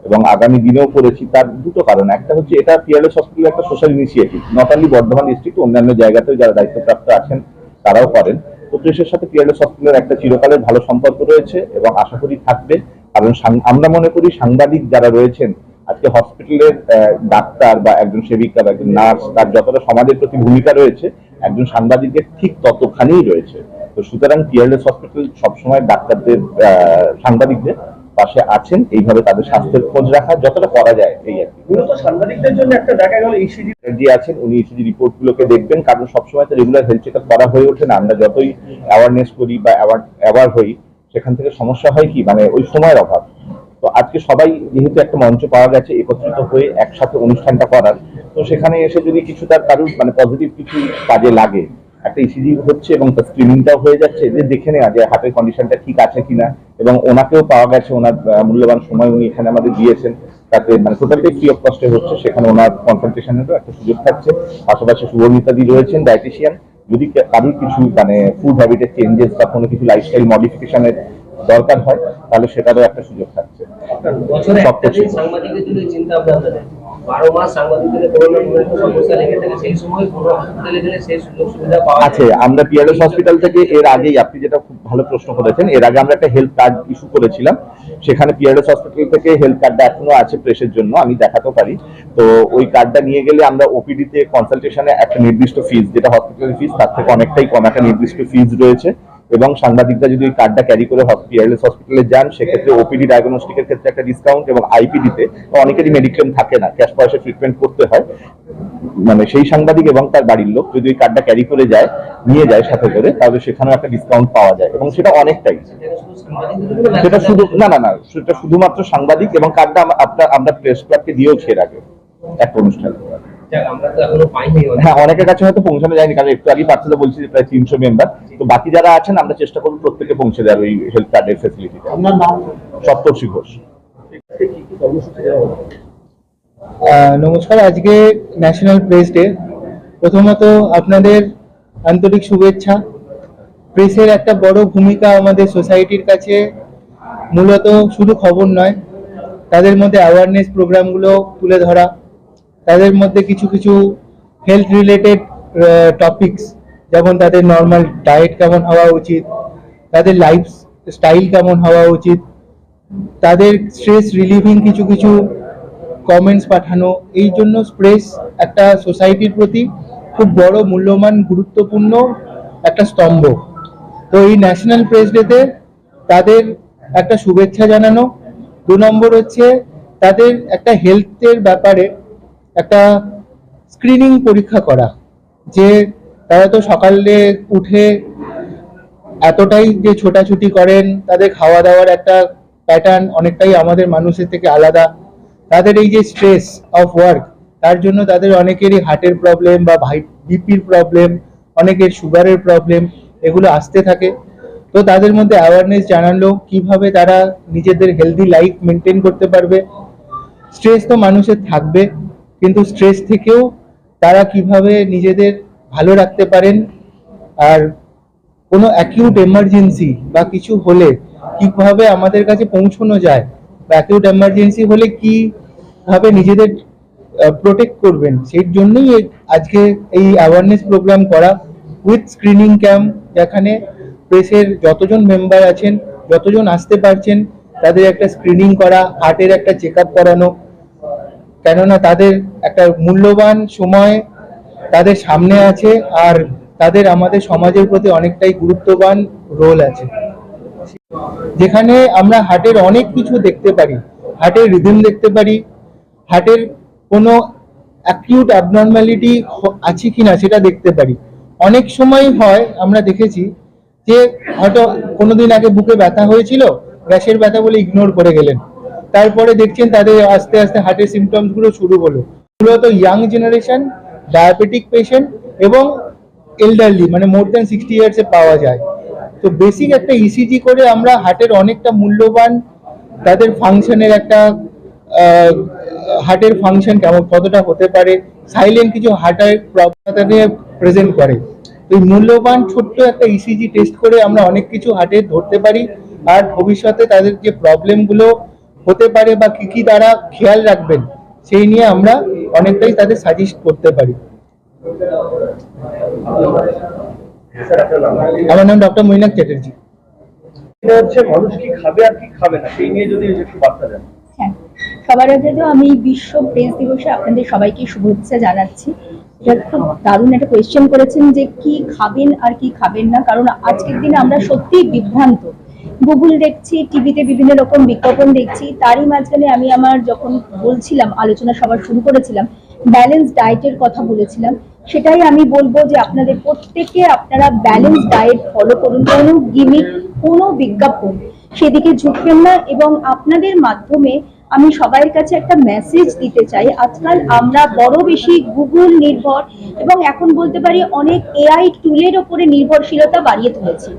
এবং আগামী দিনেও করেছি, তার দুটো কারণ। একটা হচ্ছে এটা পিএলএস হসপিটাল একটা social initiative, not only Bardhaman district, অন্যান্য জায়গাতেও যারা দায়িত্বপ্রাপ্ত আছেন তারাও করেন। তো প্রেসের সাথে পিয়ারলেস হসপিটালের একটা চিরকালের ভালো সম্পর্ক রয়েছে এবং আশা করি থাকবে। কারণ আমরা মনে করি সাংবাদিক যারা রয়েছেন আজকে হসপিটালের ডাক্তার বা একজন সেবিকা বা একজন নার্স, তার যতটা সমাজের প্রতি ভূমিকা রয়েছে একজন সাংবাদিকের ঠিক ততখানিই রয়েছে। তো সুতরাং পিয়ারলেস হসপিটাল সবসময় ডাক্তারদের সাংবাদিকদের পাশে আছেন, এইভাবে তাদের স্বাস্থ্যের খোঁজ রাখা যতটা করা যায় এই আর কি। মূলত সাংবাদিকদের জন্য একটা দেখা গেল ইসিজি যে আছেন উনি ইসিজি রিপোর্ট গুলোকে দেখবেন, কারণ সবসময় তো রেগুলার হেলথ চেক আপ করা হয়ে ওঠে না। আমরা যতই অ্যাওয়ারনেস করি বা অ্যাওয়ার হই, সেখান থেকে সমস্যা হয় কি, মানে ওই সময়ের অভাব। তো আজকে সবাই যেহেতু একটা মঞ্চ পাওয়া গেছে একত্রিত হয়ে একসাথে অনুষ্ঠানটা করার, তো সেখানে এসে যদি কিছু তার কারোর মানে পজিটিভ কিছু কাজে লাগে, একটা ইসিজি হচ্ছে এবং তার স্ক্রিনিংটাও হয়ে যাচ্ছে, যে দেখে নেওয়া যে হার্টের কন্ডিশনটা ঠিক আছে কিনা, এবং ওনাকেও পাওয়া গেছে, ওনার মূল্যবান সময় উনি এখানে আমাদের দিয়েছেন, তাতে মানে টোটালটাই ফ্রি অফ কস্টে হচ্ছে, সেখানে ওনার কনসালটেশনেরও একটা সুযোগ থাকছে। পাশাপাশি শুভমিতাদি রয়েছেন ডায়েটিশিয়ান, যদি কারোর কিছু মানে ফুড হ্যাবিটের চেঞ্জেস বা কোনো কিছু লাইফস্টাইল মডিফিকেশনের দরকার হয় তাহলে সেটারও একটা সুযোগ থাকছে। বছরে একটা দিন সাংবাদিকদের জন্য চিন্তা ভাবনা নেই, 12 মাস সাংবাদিকদের কোনো না কোনো একটা সমস্যা লেগে থাকে, সেই সময় কোনো হসপিটালে গেলে সেই সুযোগ সুবিধা পাওয়া আছে। আমরা পিয়ারলেস হসপিটাল থেকে এর আগেই, আপনি যেটা খুব ভালো প্রশ্ন করেছেন, এর আগে আমরা একটা হেলথ কার্ড ইস্যু করেছিলাম, সেখানে পিয়ারলেস হসপিটাল থেকে হেলথ কার্ডটা এখনো আছে প্রেসের জন্য, আমি দেখাতেও পারি। তো ওই কার্ডটা নিয়ে গেলে আমরা ওপিডি তে কনসালটেশনে একটা নির্দিষ্ট ফিজ, যেটা হসপিটালের ফিজ তার থেকে অনেকটাই কম একটা নির্দিষ্ট ফিজ রয়েছে, এবং সাংবাদিকরা যদি ওই কার্ডটা ক্যারি করে পিয়ারলেস হসপিটালে যান সেক্ষেত্রে ওপিডি ডায়াগনস্টিকের ক্ষেত্রে একটা ডিসকাউন্ট, এবং আইপিডিতে অনেকেরই মেডিক্লেম থাকে না, ক্যাশ পয়সা ট্রিটমেন্ট করতে হয়, মানে সেই সাংবাদিক এবং তার বাড়ির লোক যদি ওই কার্ডটা ক্যারি করে যায়, নিয়ে যায় সাথে করে, তাহলে সেখানেও একটা ডিসকাউন্ট পাওয়া যায়, এবং সেটা অনেকটাই। সেটা শুধু না না না সেটা শুধুমাত্র সাংবাদিক, এবং কার্ডটা আমরা প্রেস ক্লাবকে দিয়েওছি এর আগে একটা অনুষ্ঠানে। আমরা তো এখনো পাইনি। হ্যাঁ, অনেকের কাছে হয়তো পৌঁছানো যায়নি, কারণ একটু আগে পার্সেলে বলছি যে প্রায় 300 মেম্বার, তো বাকি যারা আছেন আমরা চেষ্টা করবো প্রত্যেকে পৌঁছে দেওয়ার ওই হেলথ কার্ডের ফেসিলিটিটা। আপনার নাম? সপ্তর্ষি ঘোষ। কি কি কর্মসূচি দেওয়া হলো? নমস্কার, আজকে ন্যাশনাল প্রেস ডে। প্রথমত আপনাদের আন্তরিক শুভেচ্ছা। প্রেসের একটা বড় ভূমিকা আমাদের সোসাইটির কাছে, মূলত শুধু খবর নয়, তাদের মধ্যে অ্যাওয়ারনেস প্রোগ্রামগুলো তুলে ধরা, তাদের মধ্যে কিছু কিছু হেলথ রিলেটেড টপিকস, যেমন তাদের নর্মাল ডায়েট কেমন হওয়া উচিত, তাদের লাইফ স্টাইল কেমন হওয়া উচিত, তাদের স্ট্রেস রিলিভিং কিছু কিছু কমেন্টস পাঠানো। এই জন্য প্রেস একটা সোসাইটির প্রতি খুব বড় মূল্যবান গুরুত্বপূর্ণ একটা স্তম্ভ। তো এই ন্যাশনাল প্রেস ডেতে তাদের একটা শুভেচ্ছা জানানো। 2 নম্বর হচ্ছে তাদের একটা হেলথের ব্যাপারে একটা স্ক্রিনিং পরীক্ষা করা, যে তারা তো সকালে উঠে এতটাই যে ছোটাছুটি করেন, তাদের খাওয়া দাওয়ার একটা প্যাটার্ন অনেকটাই আমাদের মানুষের থেকে আলাদা। তাদের এই যে স্ট্রেস অফ ওয়ার্ক, তার জন্য তাদের অনেকেরই হার্টের প্রবলেম বা বিপির প্রবলেম, অনেকের সুগারের প্রবলেম, এগুলো আসতে থাকে। তো তাদের মধ্যে অ্যাওয়ারনেস জানালো কিভাবে তারা নিজেদের হেলদি লাইফ মেনটেন করতে পারবে। স্ট্রেস তো মানুষের থাকবে, কিন্তু স্ট্রেস থেকেও তারা কিভাবে নিজেদের ভালো রাখতে পারেন, আর কোনো অ্যাকিউট এমার্জেন্সি বা কিছু হলে কিভাবে আমাদের কাছে পৌঁছানো যায়, বা অ্যাকিউট এমার্জেন্সি হলে কিভাবে নিজেদের প্রোটেক্ট করবেন, সেই জন্যই আজকে এই অ্যাওয়ারনেস প্রোগ্রাম করা উইথ স্ক্রিনিং ক্যাম্প, যেখানে প্রেসের যতজন মেম্বার আছেন, যতজন আসতে পারছেন, তাদের একটা স্ক্রিনিং করা, হার্টের একটা চেক আপ করানো, কেননা তাদের একটা মূল্যবান সময় তাদের সামনে আছে, আর তাদের আমাদের সমাজের প্রতি অনেকটাই গুরুত্ববান রোল আছে, যেখানে আমরা হার্টের অনেক কিছু দেখতে পারি, হার্টের রিদম দেখতে পারি, হার্টের কোনো অ্যাকিউট অ্যাবনর্মালিটি আছে কিনা সেটা দেখতে পারি। অনেক সময় হয়, আমরা দেখেছি যে হয়তো কোনোদিন আগে বুকে ব্যথা হয়েছিল, গ্যাসের ব্যথা বলে ইগনোর করে গেলেন, তারপরে দেখছেন তাদের আস্তে আস্তে হার্টের সিমটমস গুলো শুরু হলো। মূলত ইয়াং জেনারেশন, ডায়াবেটিক পেশেন্ট এবং এল্ডারলি, মানে মোর দ্যান 60 ইয়ার্সে পাওয়া যায়। তো বেসিক একটা ইসিজি করে আমরা হার্টের অনেকটা মূল্যবান তাদের ফাংশনের একটা হার্টের ফাংশন কেমন কতটা হতে পারে, সাইলেন্ট কিছু হার্টের প্রবলেম নিয়ে প্রেজেন্ট করে। এই মূল্যবান ছোট্ট একটা ইসিজি টেস্ট করে আমরা অনেক কিছু হার্টের ধরতে পারি, আর ভবিষ্যতে তাদের যে প্রবলেমগুলো হতে পারে বা কি কি তারা খেয়াল রাখবেন, সেই নিয়ে আমরা অনেকটাই তাদের সাজেস্ট করতে পারি। স্যার আপনার নাম? আমার নাম ডক্টর মৈনাক চ্যাটার্জি। এটা হচ্ছে মানুষ কি খাবে আর কি খাবে না সেই নিয়ে যদি একটু বার্তা দেন। হ্যাঁ, সবার আগে তো আমি বিশ্ব প্রেস দিবসে আপনাদের সবাইকে শুভেচ্ছা জানাচ্ছি। এটা খুব দারুণ একটা কোয়েশ্চেন করেছেন যে কি খাবেন আর কি খাবেন না, কারণ আজকের দিনে আমরা সত্যিই বিভ্রান্ত। গুগল দেখছি, টিভিতে বিভিন্ন রকম বিজ্ঞাপন দেখছি, তারই মাঝখানে আমি আমার যখন বলছিলাম, আলোচনা সভা শুরু করেছিলাম, ব্যালেন্স ডায়েটের কথা বলেছিলাম। সেটাই আমি বলবো যে আপনাদের প্রত্যেকে আপনারা ব্যালেন্স ডায়েট ফলো করুন, কোনো গিমিক, কোনো বিজ্ঞাপন সেদিকে ঝুঁকবেন না। এবং আপনাদের মাধ্যমে আমি সবার কাছে একটা মেসেজ দিতে চাই, আজকাল আমরা বড় বেশি গুগল নির্ভর এবং এখন বলতে পারি অনেক এআই টুলের ওপরে নির্ভরশীলতা বাড়িয়ে তুলেছি।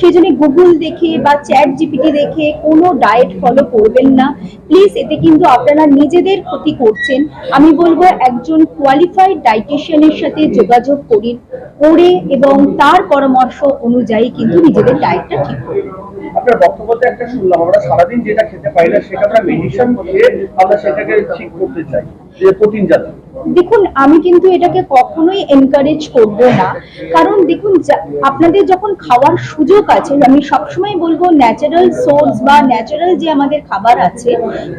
সেই জন্য গুগল দেখে বা চ্যাট জিপিটি দেখে কোনো ডায়েট ফলো করবেন না প্লিজ, এতে কিন্তু আপনারা নিজেদের ক্ষতি করছেন। আমি বলবো একজন কোয়ালিফাইড ডায়েটিশিয়ানের সাথে যোগাযোগ করে এবং তার পরামর্শ অনুযায়ী কিন্তু নিজেদের ডায়েটটা ঠিক করুন। আপনার বক্তব্যতে একটা শুনলাম, আমরা সারাদিন যেটা খেতে পারি না সেটা আমরা মেডিসিন খেয়ে আমরা সেটাকে ঠিক করতে চাই, যে প্রোটিন জাতীয়। দেখুন, আমি কিন্তু এটাকে কখনোই এনকারেজ করব না, কারণ দেখুন আপনাদের যখন খাওয়ার সুযোগ আছে, আমি সবসময় বলবো ন্যাচারাল সোর্স বা ন্যাচারাল যে আমাদের খাবার আছে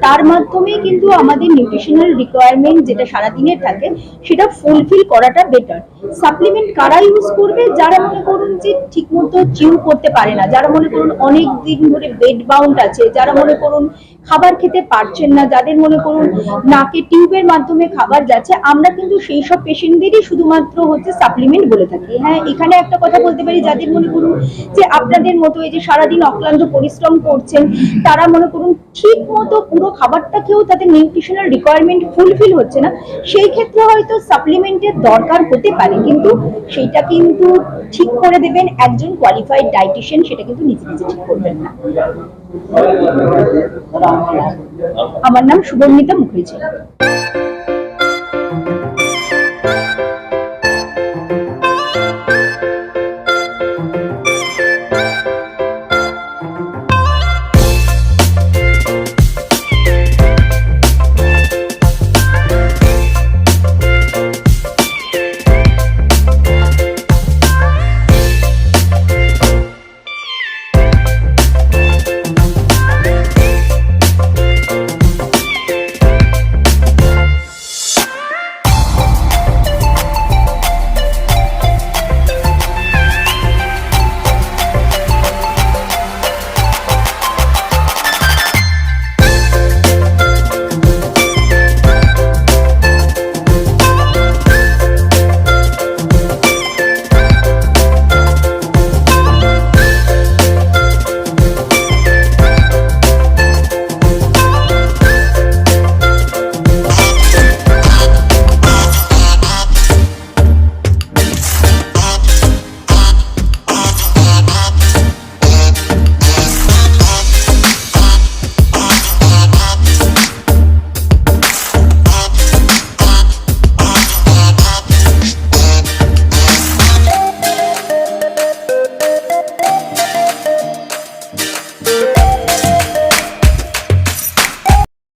তার মাধ্যমে কিন্তু আমাদের নিউট্রিশনাল রিকোয়ারমেন্ট যেটা সারাদিনের থাকে সেটা ফুলফিল করাটা বেটার। সাপ্লিমেন্ট কারা ইউজ করবে? যারা মনে করুন যে ঠিকমতো চিউ করতে পারে না, যারা মনে করুন অনেক দিন ধরে বেড বাউন্ড আছে, যারা মনে করুন খাবার খেতে পারছেন না, যাদের মনে করুন নাকে টিউবের মাধ্যমে খাবার যাচ্ছে, আমরা কিন্তু সেই সব পেশেন্টদেরই শুধুমাত্র হচ্ছে সাপ্লিমেন্ট বলে থাকি। হ্যাঁ, এখানে একটা কথা বলতে পারি, যাদের মনে করুন যে আপনাদের মতো এই যে সারাদিন অক্লান্ত পরিশ্রম করছেন, তারা মনে করুন ঠিক মতো পুরো খাবারটা খেয়েও তাদের নিউট্রিশনাল রিকোয়ারমেন্ট ফুলফিল হচ্ছে না, সেই ক্ষেত্রে হয়তো সাপ্লিমেন্টের দরকার হতে পারে, কিন্তু সেটা কিন্তু ঠিক করে দেবেন একজন কোয়ালিফাইড ডায়েটিশিয়ান, সেটা কিন্তু নিজে নিজে ঠিক করবেন না। আমার নাম শুভমিতা মুখার্জি।